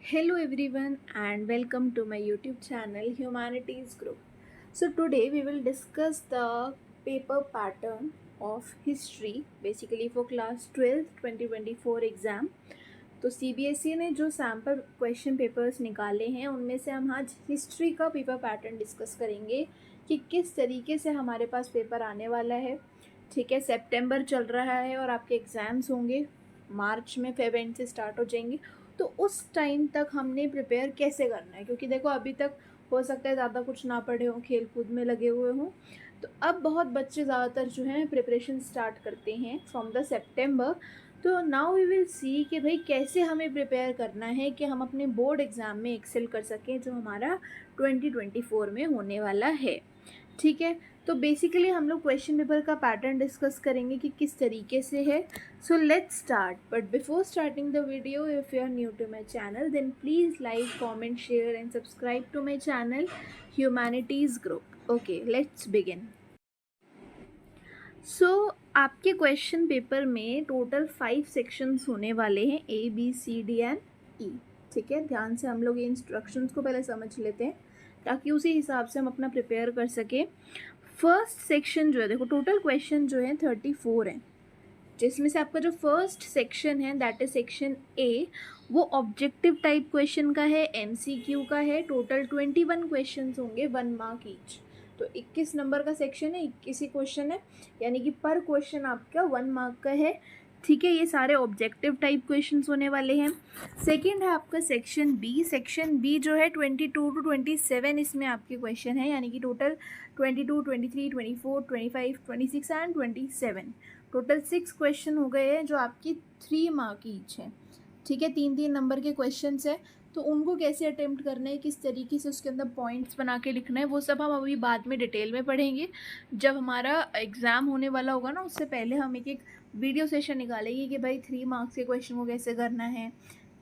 Hello everyone and welcome to my YouTube channel Humanities Group. So today we will discuss the paper pattern of history basically for class 12th 2024 exam. तो CBSE ने जो sample question papers निकाले हैं उनमें से हम आज history का पेपर पैटर्न डिस्कस करेंगे कि किस तरीके से हमारे पास पेपर आने वाला है. ठीक है, सितंबर चल रहा है और आपके एग्ज़ाम्स होंगे मार्च में, फेब एंड से स्टार्ट हो जाएंगे. तो उस टाइम तक हमने प्रिपेयर कैसे करना है, क्योंकि देखो अभी तक हो सकता है ज़्यादा कुछ ना पढ़े हों, खेल कूद में लगे हुए हों. तो अब बहुत बच्चे ज़्यादातर जो हैं प्रिपरेशन स्टार्ट करते हैं फ्रॉम द सितंबर. तो नाउ वी विल सी कि भाई कैसे हमें प्रिपेयर करना है कि हम अपने बोर्ड एग्ज़ाम में एक्सेल कर सकें जो हमारा 2024 में होने वाला है. ठीक है, तो बेसिकली हम लोग क्वेश्चन पेपर का पैटर्न डिस्कस करेंगे कि किस तरीके से है. So let's start. But before starting the video, if you are new to my channel then please like, comment, share and subscribe to my channel humanities group. Okay, let's begin. So आपके question paper में total 5 sections होने वाले हैं, ABCD and E. ठीक है, ध्यान से हम लोग ये इंस्ट्रक्शंस को पहले समझ लेते हैं ताकि उसी हिसाब से हम अपना प्रिपेयर कर सकें. फर्स्ट सेक्शन जो है, देखो टोटल क्वेश्चन जो है 34 हैं, जिसमें से आपका जो फर्स्ट सेक्शन है दैट इज सेक्शन ए, वो ऑब्जेक्टिव टाइप क्वेश्चन का है, MCQ का है. टोटल 21 क्वेश्चन होंगे, 1 मार्क ईच. तो 21 नंबर का सेक्शन है, 21 ही क्वेश्चन है, यानी कि पर क्वेश्चन आपका 1 मार्क का है. ठीक है, ये सारे ऑब्जेक्टिव टाइप क्वेश्चंस होने वाले हैं. सेकंड है आपका सेक्शन बी. सेक्शन बी जो है 22 टू 27 इसमें आपके क्वेश्चन है, यानी कि टोटल 22, 23, 24, 25, 26 एंड 27. टोटल 6 क्वेश्चन हो गए हैं जो आपकी 3 मार्क ईच है. ठीक है, 3-3 नंबर के क्वेश्चंस है. तो उनको कैसे अटेम्प्ट करना है, किस तरीके से उसके अंदर पॉइंट्स बना के लिखना है, वो सब हम अभी बाद में डिटेल में पढ़ेंगे. जब हमारा एग्ज़ाम होने वाला होगा ना, उससे पहले हम एक वीडियो सेशन निकालेंगे कि भाई 3 मार्क्स के क्वेश्चन को कैसे करना है,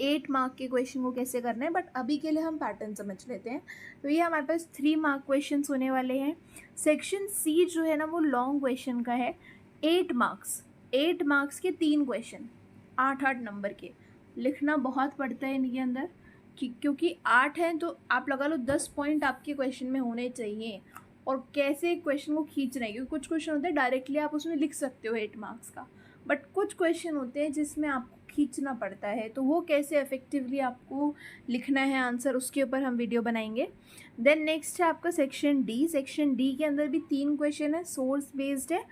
8 मार्क के क्वेश्चन को कैसे करना है. बट अभी के लिए हम पैटर्न समझ लेते हैं. तो ये हमारे पास 3 मार्क क्वेश्चन होने वाले हैं. सेक्शन सी जो है ना, वो लॉन्ग क्वेश्चन का है, 8 मार्क्स के 3 क्वेश्चन, 8-8 नंबर के. लिखना बहुत पड़ता है इनके अंदर क्योंकि 8 हैं तो आप लगा लो 10 पॉइंट आपके क्वेश्चन में होने चाहिए. और कैसे क्वेश्चन को खींच रहे हैं, क्योंकि कुछ क्वेश्चन होते हैं डायरेक्टली आप उसमें लिख सकते हो 8 मार्क्स का, बट कुछ क्वेश्चन होते हैं जिसमें आपको खींचना पड़ता है. तो वो कैसे इफेक्टिवली आपको लिखना है आंसर, उसके ऊपर हम वीडियो बनाएंगे. देन नेक्स्ट है आपका सेक्शन डी. सेक्शन डी के अंदर भी 3 क्वेश्चन है, सोर्स बेस्ड है.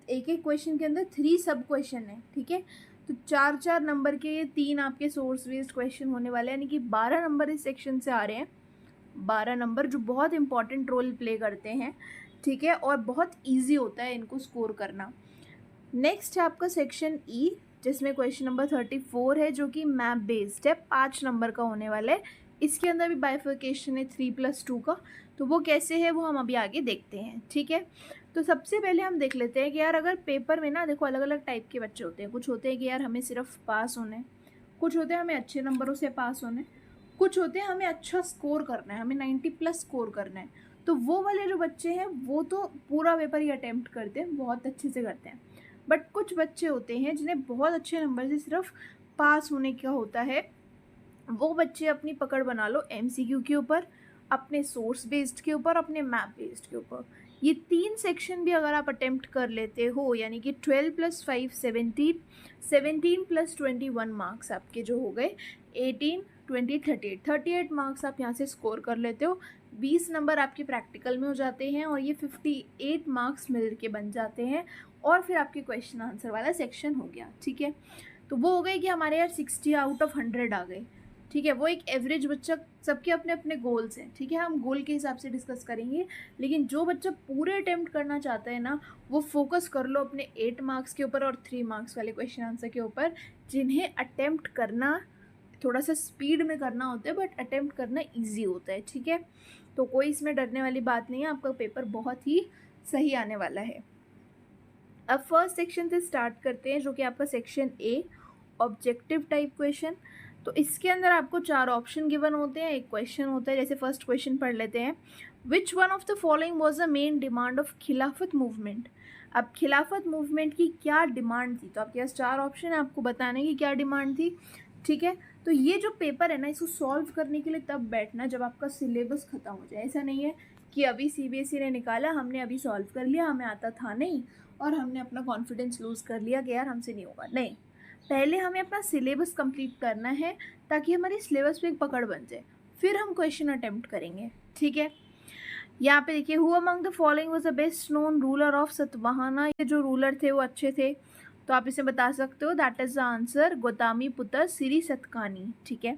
एक एक क्वेश्चन के अंदर 3 सब क्वेश्चन है. ठीक है, तो 4-4 नंबर के ये 3 आपके सोर्स बेस्ड क्वेश्चन होने वाले हैं, यानी कि 12 नंबर इस सेक्शन से आ रहे हैं. 12 नंबर जो बहुत इंपॉर्टेंट रोल प्ले करते हैं. ठीक है, और बहुत ईजी होता है इनको स्कोर करना. नेक्स्ट है आपका सेक्शन ई, जिसमें क्वेश्चन नंबर 34 है जो कि मैप बेस्ड है, 5 नंबर का होने वाला है. इसके अंदर भी बाइफर्केशन है 3+2 का. तो वो कैसे है वो हम अभी आगे देखते हैं. ठीक है, तो सबसे पहले हम देख लेते हैं कि यार अगर पेपर में ना, देखो अलग अलग टाइप के बच्चे होते हैं. कुछ होते हैं कि यार हमें सिर्फ पास होना है, कुछ होते हैं हमें अच्छे नंबरों से पास होना है, कुछ होते हैं हमें अच्छा स्कोर करना है, हमें 90+ स्कोर करना है. तो वो वाले जो बच्चे हैं वो तो पूरा पेपर ही अटैम्प्ट करते हैं, बहुत अच्छे से करते हैं. बट कुछ बच्चे होते हैं जिन्हें बहुत अच्छे नंबर से सिर्फ पास होने का होता है. वो बच्चे अपनी पकड़ बना लो MCQ के ऊपर, अपने सोर्स बेस्ड के ऊपर, अपने मैप बेस्ड के ऊपर. ये 3 सेक्शन भी अगर आप अटेम्प्ट कर लेते हो, यानी कि 12 + 5 17, 17 + 21 मार्क्स आपके जो हो गए 18, 20, 38 मार्क्स आप यहाँ से स्कोर कर लेते हो. 20 नंबर आपके प्रैक्टिकल में हो जाते हैं और ये 58 मार्क्स मिल के बन जाते हैं. और फिर आपके क्वेश्चन आंसर वाला सेक्शन हो गया. ठीक है, तो वो हो गए कि हमारे यार 60 आउट ऑफ 100 आ गए. ठीक है, वो एक एवरेज बच्चा, सबके अपने अपने गोल्स हैं. ठीक है, हम गोल के हिसाब से डिस्कस करेंगे. लेकिन जो बच्चा पूरे अटेम्प्ट करना चाहता है ना, वो फोकस कर लो अपने 8 मार्क्स के ऊपर और 3 मार्क्स वाले क्वेश्चन आंसर के ऊपर, जिन्हें अटेम्प्ट करना थोड़ा सा स्पीड में करना होता है बट अटेम्प्ट करना ईजी होता है. ठीक है, तो कोई इसमें डरने वाली बात नहीं है, आपका पेपर बहुत ही सही आने वाला है. अब फर्स्ट सेक्शन से स्टार्ट करते हैं जो कि आपका section A, objective type question. तो इसके अंदर आपको 4 ऑप्शन गिवन होते हैं, एक क्वेश्चन होता है. जैसे फर्स्ट क्वेश्चन पढ़ लेते हैं. Which one of the following was the main demand of खिलाफत मूवमेंट. अब खिलाफत मूवमेंट की क्या डिमांड थी, तो आपके पास 4 ऑप्शन है, आपको बताने की क्या डिमांड थी. ठीक है, तो ये जो पेपर है ना, इसको सॉल्व करने के लिए तब बैठना जब आपका सिलेबस ख़त्म हो जाए। ऐसा नहीं है कि अभी सीबीएसई ने निकाला, हमने अभी सॉल्व कर लिया, हमें आता था नहीं और हमने अपना कॉन्फिडेंस लूज़ कर लिया कि यार हमसे नहीं होगा। नहीं, पहले हमें अपना सिलेबस कंप्लीट करना है ताकि हमारी सिलेबस पे एक पकड़ बन जाए, फिर हम क्वेश्चन अटेम्प्ट करेंगे। ठीक है, यहाँ पे देखिए, who among the following was the best known ruler of Satavahana. ये जो रूलर थे वो अच्छे थे, तो आप इसे बता सकते हो। That is the answer, Gautami पुत्र सिरी सतकानी। ठीक है,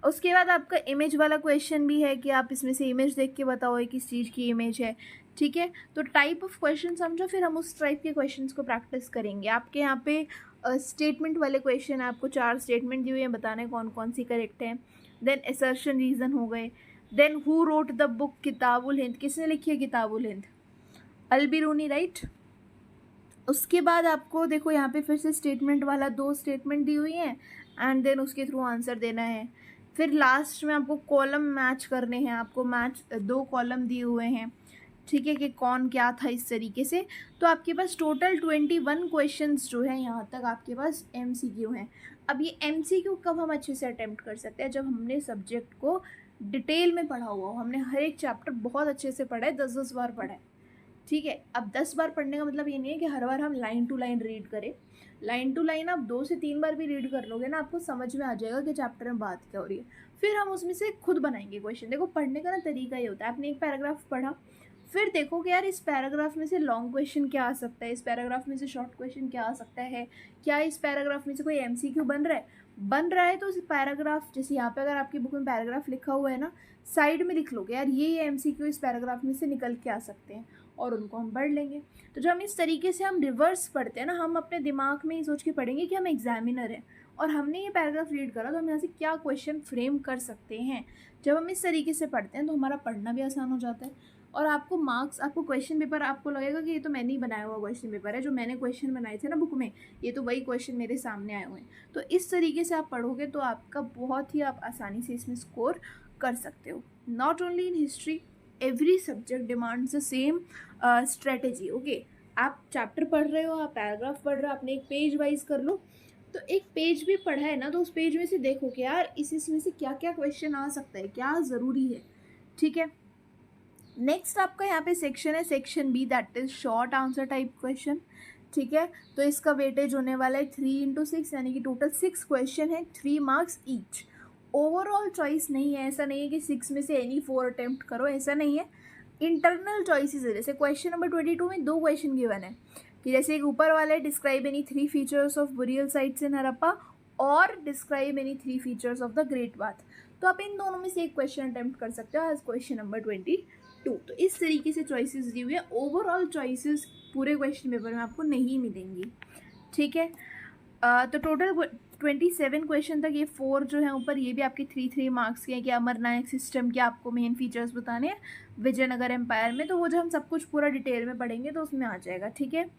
उसके बाद आपका इमेज वाला क्वेश्चन भी है कि आप इसमें से इमेज देख के बताओ ये किस चीज़ की इमेज है। ठीक है, तो टाइप ऑफ क्वेश्चन समझो, फिर हम उस टाइप के क्वेश्चंस को प्रैक्टिस करेंगे। आपके यहाँ पे स्टेटमेंट वाले क्वेश्चन, आपको 4 स्टेटमेंट दिए हुए हैं, बताने कौन कौन सी करेक्ट है। देन असर्शन रीज़न हो गए। Then who wrote the book Kitabul Hind, किसने लिखी है किताबुल हिंद? अल-बिरूनी, राइट। उसके बाद आपको देखो यहाँ पे फिर से स्टेटमेंट वाला 2 स्टेटमेंट दी हुई हैं एंड देन उसके थ्रू आंसर देना है। फिर लास्ट में आपको कॉलम मैच करने हैं, आपको मैच 2 कॉलम दिए हुए हैं। ठीक है, कि कौन क्या था इस तरीके से। तो आपके पास टोटल 21 क्वेश्चंस जो है यहाँ तक आपके पास MCQ हैं। अब ये MCQ कब हम अच्छे से अटेम्प्ट कर सकते हैं? जब हमने सब्जेक्ट को डिटेल में पढ़ा हुआ हो, हमने हर एक चैप्टर बहुत अच्छे से पढ़ा है, 10-10 बार पढ़ा है। ठीक है, अब 10 बार पढ़ने का मतलब ये नहीं है कि हर बार हम लाइन टू लाइन रीड करें। लाइन टू लाइन आप 2 से 3 बार भी रीड कर लोगे ना, आपको समझ में आ जाएगा कि चैप्टर में बात क्या हो रही है। फिर हम उसमें से खुद बनाएंगे क्वेश्चन। देखो, पढ़ने का ना तरीका ये होता है, आपने एक पैराग्राफ पढ़ा, फिर देखो कि यार इस पैराग्राफ में से लॉन्ग क्वेश्चन क्या आ सकता है, इस पैराग्राफ में से शॉर्ट क्वेश्चन क्या आ सकता है, क्या इस पैराग्राफ में से कोई MCQ बन रहा है तो उस पैराग्राफ, जैसे यहाँ पे अगर आपकी बुक में पैराग्राफ लिखा हुआ है ना, साइड में लिख लोगे यार ये MCQ इस पैराग्राफ में से निकल के आ सकते हैं और उनको हम पढ़ लेंगे। तो जब हम इस तरीके से हम रिवर्स पढ़ते हैं ना, हम अपने दिमाग में ही सोच के पढ़ेंगे कि हम एग्जामिनर हैं और हमने ये पैराग्राफ रीड करा, तो हम यहाँ से क्या क्वेश्चन फ्रेम कर सकते हैं। जब हम इस तरीके से पढ़ते हैं तो हमारा पढ़ना भी आसान हो जाता है और आपको मार्क्स, आपको क्वेश्चन पेपर, आपको लगेगा कि ये तो मैंने ही बनाया हुआ क्वेश्चन पेपर है, जो मैंने क्वेश्चन बनाए थे ना बुक में, ये तो वही क्वेश्चन मेरे सामने आए हुए हैं। तो इस तरीके से आप पढ़ोगे तो आपका बहुत ही, आप आसानी से इसमें स्कोर कर सकते हो। Not only in history, every subject demands the same strategy. Okay, आप चैप्टर पढ़ रहे हो, आप पैराग्राफ पढ़ रहे हो, आपने एक पेज वाइज कर लो, तो एक पेज भी पढ़ा है ना, तो उस पेज में से देखो कि यार इसमें से क्या क्या क्वेश्चन आ सकता है, क्या ज़रूरी है। ठीक है, नेक्स्ट आपका यहाँ पे सेक्शन है, section B, that is short answer type question. ठीक है, तो इसका वेटेज होने वाला है 3×6, यानी कि टोटल 6 क्वेश्चन है, 3 मार्क्स ईच। ओवरऑल चॉइस नहीं है, ऐसा नहीं है कि 6 में से एनी 4 अटेम्प्ट करो, ऐसा नहीं है। इंटरनल चॉइसेस है, जैसे क्वेश्चन नंबर 22 में 2 क्वेश्चन गिवन है कि जैसे एक ऊपर वाला है, describe any 3 features of burial sites in Harappa और describe any 3 features of the great bath. तो आप इन दोनों में से एक क्वेश्चन अटेम्प्ट कर सकते हो एज क्वेश्चन नंबर 22। तो इस तरीके से चॉइसेस दी हुई है। ओवरऑल चॉइसेस पूरे क्वेश्चन पेपर में आपको नहीं मिलेंगी। ठीक है, तो टोटल 27 क्वेश्चन तक, ये 4 जो है ऊपर, ये भी आपके 3-3 मार्क्स के हैं कि अमरनायक सिस्टम के आपको मेन फीचर्स बताने हैं विजयनगर एम्पायर में, तो वो जब हम सब कुछ पूरा डिटेल में पढ़ेंगे तो उसमें आ जाएगा। ठीक है,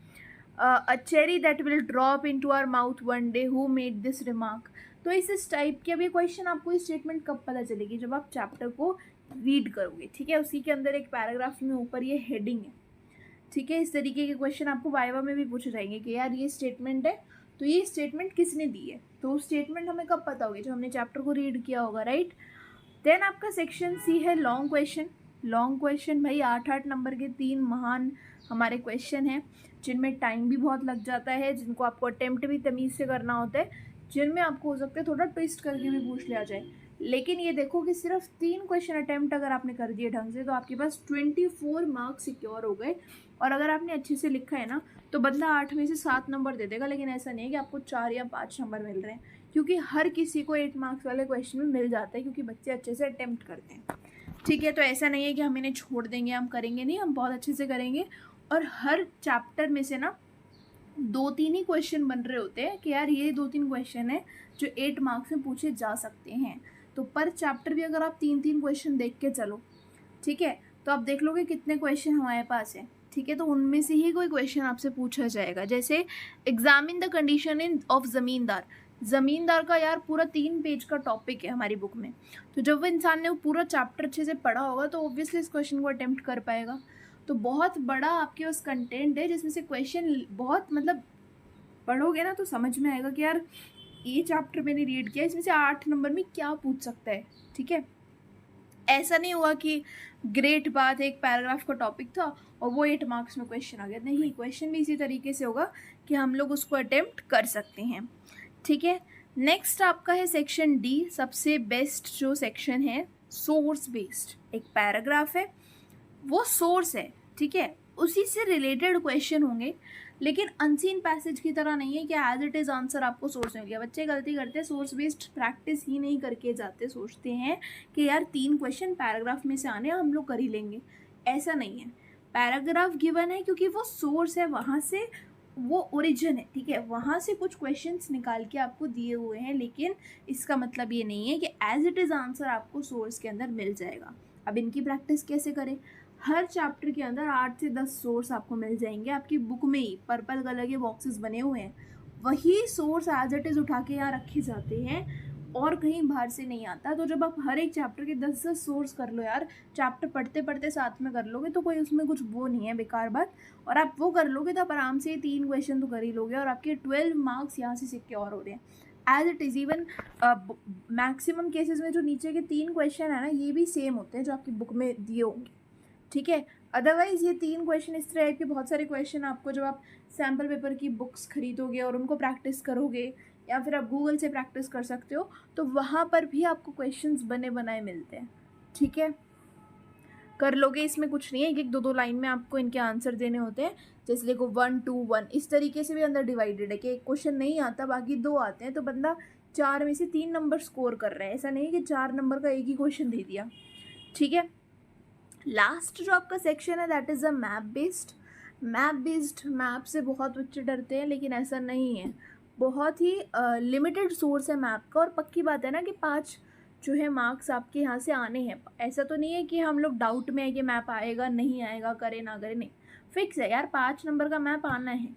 a cherry that will drop into our mouth one day, who made this remark. तो इस टाइप के, अब ये क्वेश्चन आपको इस स्टेटमेंट कब पता चलेगी? जब आप चैप्टर को रीड करोगे। ठीक है, उसी के अंदर एक पैराग्राफ में ऊपर ये हेडिंग है। ठीक है, इस तरीके के क्वेश्चन आपको वाइवा में भी पूछ जाएंगे कि यार ये स्टेटमेंट है, तो ये स्टेटमेंट किसने दी है, तो स्टेटमेंट हमें कब पता होगी? जब हमने चैप्टर को रीड किया होगा, राइट। देन आपका सेक्शन C है लॉन्ग क्वेश्चन। लॉन्ग क्वेश्चन भाई 8-8 नंबर के 3 महान हमारे क्वेश्चन हैं, जिनमें टाइम भी बहुत लग जाता है, जिनको आपको अटेम्प्ट भी तमीज़ से करना होता है, जिनमें आपको हो सकता है थोड़ा ट्विस्ट करके भी पूछ लिया जाए। लेकिन ये देखो कि सिर्फ 3 क्वेश्चन अटेम्प्ट अगर आपने कर दिए ढंग से, तो आपके पास 24 मार्क्स सिक्योर हो गए। और अगर आपने अच्छे से लिखा है ना, तो बदला 8 में से 7 नंबर दे देगा, लेकिन ऐसा नहीं है कि आपको 4 या 5 नंबर मिल रहे हैं, क्योंकि हर किसी को 8 मार्क्स वाले क्वेश्चन में मिल जाता है, क्योंकि बच्चे अच्छे से अटेम्प्ट करते हैं। ठीक है, तो ऐसा नहीं है कि हम इन्हें छोड़ देंगे, हम करेंगे नहीं, हम बहुत अच्छे से करेंगे। और हर चैप्टर में से ना 2-3 ही क्वेश्चन बन रहे होते हैं कि यार ये 2-3 क्वेश्चन है जो 8 मार्क्स में पूछे जा सकते हैं। तो पर चैप्टर भी अगर आप 3-3 क्वेश्चन देख के चलो, ठीक है, तो आप देख लोगे कितने क्वेश्चन हमारे पास हैं। ठीक है, तो उनमें से ही कोई क्वेश्चन आपसे पूछा जाएगा। जैसे examine the condition in of ज़मींदार, ज़मींदार का यार पूरा 3 पेज का टॉपिक है हमारी बुक में। तो जब वो इंसान ने वो पूरा चैप्टर अच्छे से पढ़ा होगा, तो ऑब्वियसली इस क्वेश्चन को अटेम्प्ट कर पाएगा। तो बहुत बड़ा आपके पास कंटेंट है, जिसमें से क्वेश्चन बहुत, मतलब पढ़ोगे ना तो समझ में आएगा कि यार ये चैप्टर मैंने रीड किया, इसमें से 8 नंबर में क्या पूछ सकता है, ठीक है। ऐसा नहीं हुआ कि ग्रेट बात है, एक पैराग्राफ का टॉपिक था और वो 8 मार्क्स में क्वेश्चन आ गया, नहीं, क्वेश्चन भी इसी तरीके से होगा कि हम लोग उसको अटेम्प्ट कर सकते हैं, ठीक है। नेक्स्ट आपका है सेक्शन डी, सबसे बेस्ट जो सेक्शन है, सोर्स बेस्ड। एक पैराग्राफ है, वो सोर्स है, ठीक है, उसी से रिलेटेड क्वेश्चन होंगे, लेकिन अनसीन पैसेज की तरह नहीं है कि एज इट इज़ आंसर आपको सोर्स मिल गया। बच्चे गलती करते हैं, सोर्स बेस्ड प्रैक्टिस ही नहीं करके जाते, सोचते हैं कि यार 3 क्वेश्चन पैराग्राफ में से आने, हम लोग कर ही लेंगे। ऐसा नहीं है, पैराग्राफ गिवन है क्योंकि वो सोर्स है, वहाँ से वो ओरिजिन है, ठीक है, वहाँ से कुछ क्वेश्चंस निकाल के आपको दिए हुए हैं, लेकिन इसका मतलब ये नहीं है कि एज इट इज़ आंसर आपको सोर्स के अंदर मिल जाएगा। अब इनकी प्रैक्टिस कैसे करें? हर चैप्टर के अंदर 8 से 10 सोर्स आपको मिल जाएंगे, आपकी बुक में ही पर्पल कलर के बॉक्सेस बने हुए हैं, वही सोर्स एज इट इज़ उठा के यहाँ रखे जाते हैं और कहीं बाहर से नहीं आता। तो जब आप हर एक चैप्टर के 10-10 सोर्स कर लो यार, चैप्टर पढ़ते पढ़ते साथ में कर लोगे तो कोई उसमें कुछ वो नहीं है बेकार बात, और आप वो कर लोगे तो आप आराम से 3 क्वेश्चन तो कर ही लोगे और आपके 12 मार्क्स यहाँ से सिक्योर हो रहे हैं। As it is even maximum cases में जो नीचे के 3 क्वेश्चन है ना, ये भी सेम होते हैं जो आपकी बुक में दिए होंगे, ठीक है। अदरवाइज़ ये 3 क्वेश्चन इस तरह के बहुत सारे क्वेश्चन आपको जब आप सैम्पल पेपर की बुक्स खरीदोगे और उनको प्रैक्टिस करोगे, या फिर आप गूगल से प्रैक्टिस कर सकते हो, तो वहाँ पर भी आपको क्वेश्चंस बने बनाए मिलते हैं, ठीक है। कर लोगे, इसमें कुछ नहीं है, 1-1 2-2 लाइन में आपको इनके आंसर देने होते हैं। जैसे देखो 1 2 1 इस तरीके से भी अंदर डिवाइडेड है कि एक क्वेश्चन नहीं आता, बाकी 2 आते हैं, तो बंदा 4 में से 3 नंबर स्कोर कर रहा है। ऐसा नहीं है कि 4 नंबर का एक ही क्वेश्चन दे दिया, ठीक है। लास्ट जो आपका सेक्शन है that is a map based. Map से बहुत बच्चे डरते हैं, लेकिन ऐसा नहीं है, बहुत ही लिमिटेड सोर्स है मैप का, और पक्की बात है ना कि 5 जो है मार्क्स आपके यहाँ से आने हैं। ऐसा तो नहीं है कि हम लोग डाउट में है कि मैप आएगा नहीं आएगा, करे ना करे, नहीं, फिक्स है यार, 5 नंबर का मैप आना है,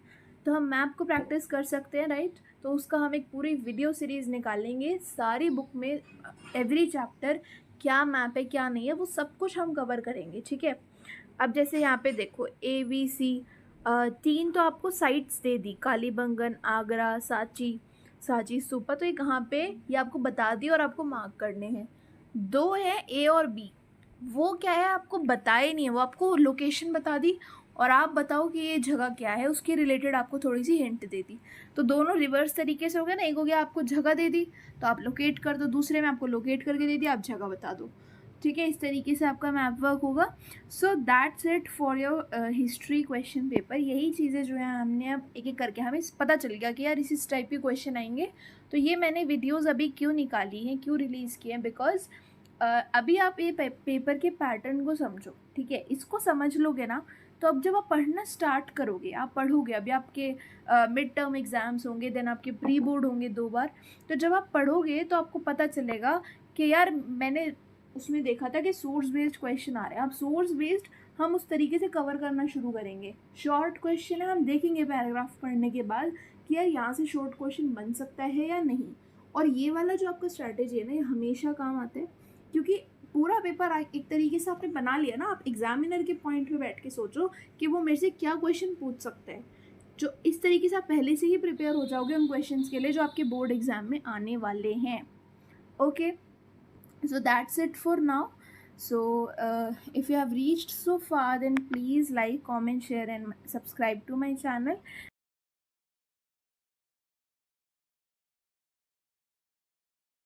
तो हम मैप को प्रैक्टिस कर सकते हैं, राइट। तो उसका हम एक पूरी वीडियो सीरीज़ निकालेंगे, सारी बुक में एवरी चैप्टर क्या मैप है क्या नहीं है, वो सब कुछ हम कवर करेंगे, ठीक है। अब जैसे यहाँ पे देखो ABC 3 तो आपको साइट्स दे दी, कालीबंगन, आगरा, सांची स्तूपा, तो ये कहाँ पे, ये आपको बता दी और आपको मार्क करने हैं। 2 है A और B, वो क्या है आपको बताए नहीं है, वो आपको लोकेशन बता दी और आप बताओ कि ये जगह क्या है, उसके रिलेटेड आपको थोड़ी सी हिंट दे दी। तो दोनों रिवर्स तरीके से हो गया ना, एक हो गया आपको जगह दे दी तो आप लोकेट कर दो, दूसरे में आपको लोकेट करके दे दिया, आप जगह बता दो, ठीक है। इस तरीके से आपका मैप वर्क होगा। So that's it for your history question paper. यही चीज़ें जो है हमने अब एक एक करके हमें पता चल गया कि यार इस टाइप के क्वेश्चन आएंगे। तो ये मैंने वीडियोज़ अभी क्यों निकाली हैं, क्यों रिलीज़ किए हैं, बिकॉज अभी आप ये पेपर के पैटर्न को समझो, ठीक है, इसको समझ लोगे ना, तो अब जब आप पढ़ना स्टार्ट करोगे, आप पढ़ोगे, अभी आपके मिड टर्म एग्ज़ाम्स होंगे, देन आपके प्री बोर्ड होंगे 2 बार, तो जब आप पढ़ोगे तो आपको पता चलेगा कि यार मैंने उसमें देखा था कि सोर्स बेस्ड क्वेश्चन आ रहे हैं। अब सोर्स बेस्ड हम उस तरीके से कवर करना शुरू करेंगे। शॉर्ट क्वेश्चन है, हम देखेंगे पैराग्राफ पढ़ने के बाद कि यार यहाँ से शॉर्ट क्वेश्चन बन सकता है या नहीं। और ये वाला जो आपका स्ट्रैटेजी है ना, ये हमेशा काम आता है, क्योंकि पूरा पेपर एक तरीके से आपने बना लिया ना। आप एग्जामिनर के पॉइंट पे बैठ के सोचो कि वो मेरे से क्या क्वेश्चन पूछ सकता है, जो इस तरीके से आप पहले से ही प्रिपेयर हो जाओगे उन क्वेश्चंस के लिए जो आपके बोर्ड एग्जाम में आने वाले हैं। Okay, so that's it for now. So if you have reached so far, then please like, comment, share and subscribe to my channel.